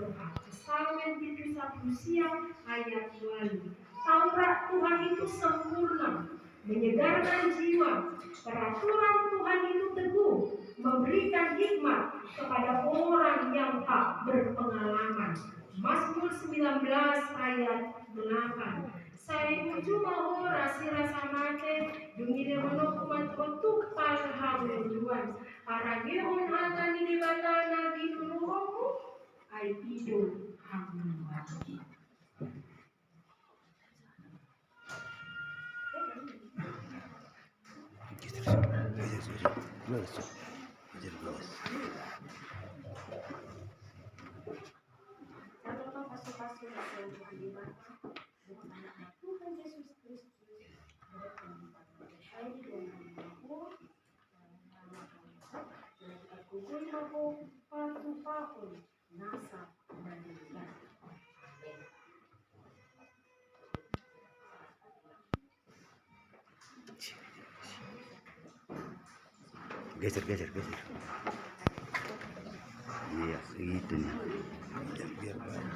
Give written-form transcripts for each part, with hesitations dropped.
berdoa. Psalmen 71 siang ayat 2. Taurat Tuhan itu sempurna, menyegarkan jiwa. Peraturan Tuhan itu teguh, memberikan hikmat kepada orang yang tak berpengalaman. Mazmur 19 ayat 8. Saya cuma rasi rasa mate dungine menokman untuk palhamuan para geon akan ini batana di nuruhomu ai idul hamuan. Geser. Iya, segitu nih. Biar baik.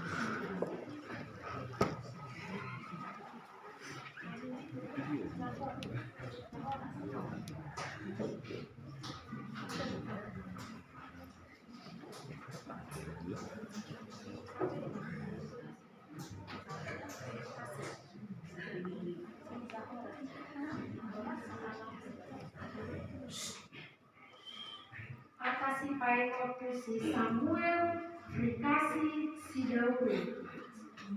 Atasi paikotu si Samuel dikasih si Daud.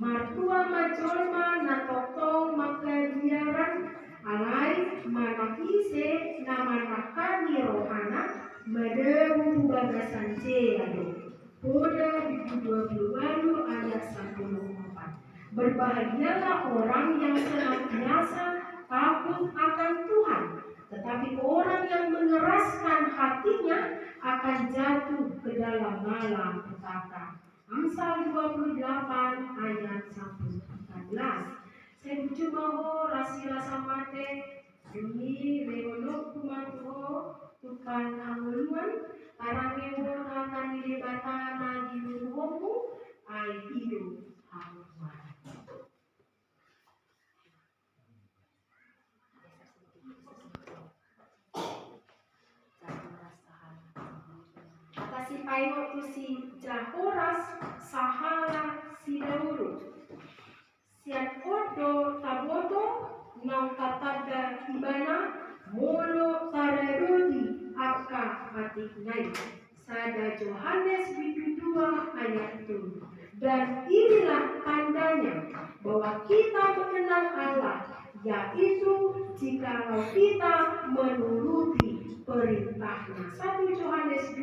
Martua majolma na totong makadiaran alai manakise nama nakani rohana madewu bagasan ceado. Boda 20 ayat 1-4. Berbahagialah orang yang senantiasa takut akan Tuhan, tetapi orang yang mengeraskan hatinya akan jatuh ke dalam malapetaka. Amsal 28 ayat 1-14. Saya cuma rasi rasa mate demi leonok kumatuho tukan anguluan arangewo akan dilebatana di nuruhomu ai hidup hamuan. Atasi paikotu si Jahoras sahala si Daud. Siat odo taboto nang katada ibana molo taradodi aka atik nai. Sada Yohanes 2 ayat 2. Dan inilah tandanya bahwa kita mengenal Allah, yaitu jikalau kita menuruti perintahnya. 1 Yohanes 2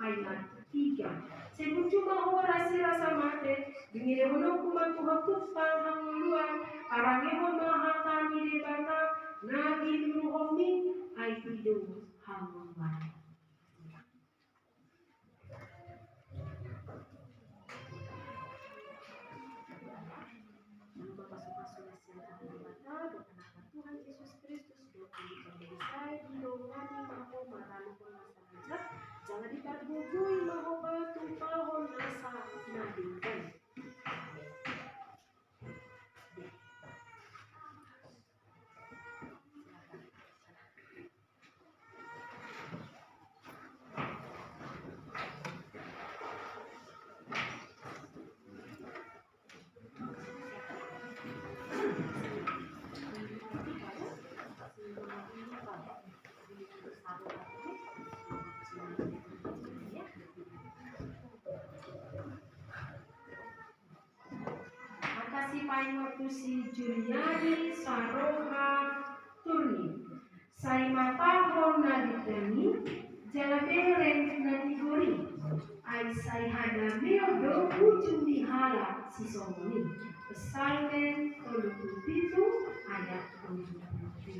ayat 3. Sebut cuma orasi rasa mate dingin hono kuman tuhatuk panghanguluan arangeho mahakani debata nagi nuhomi ai hidup hamuan. Tuhan Yesus Kristus jangan ditarbugui mahoba tumpahon nasa nadingkan. Paimotu si Juliani Saroha Turni Sai matahon naditani Jalaberen nadigori Ai sai hada meodo ujung dihala si somoni. Psalmen 37 ayat 77.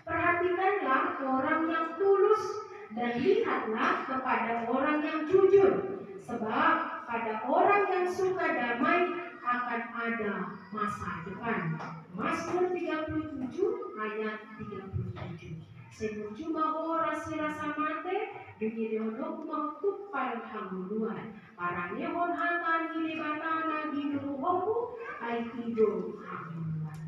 Perhatikanlah orang yang tulus dan lihatlah kepada orang yang jujur, sebab pada orang yang suka damai akan ada masa depan. Mazmur 37 ayat 37. Sebut cuma rasi rasa mate demi deodok maktub pal hamuluan Parang yun hanggang gilibatan na ginuho mo ay tido hangulan.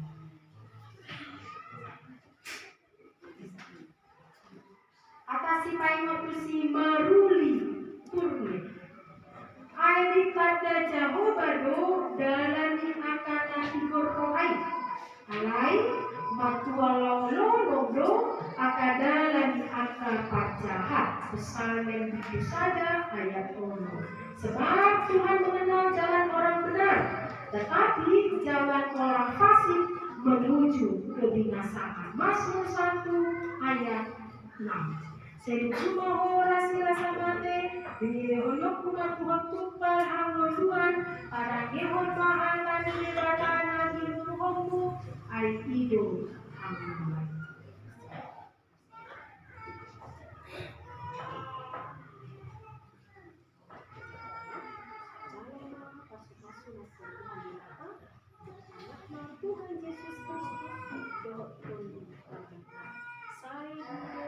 Atasipay mo si Maruli Turni. Ay dikada Jehovah do dalam akan tigur rohai. Alai matualau do akada lagi akal pajahat. Psalm 71 ayat 1. Sebab Tuhan mengenal jalan orang benar, tetapi jalan orang fasik menuju kebinasaan. Mazmur 1 ayat 6. Sejumlah orang sila samate, dihonyok kumar Tuhan tupal hangosuan, parang ihon mahal dan dibatana di ruhmu, ay tido hangulan. Tuhan Yesus Kristus, doa pun saya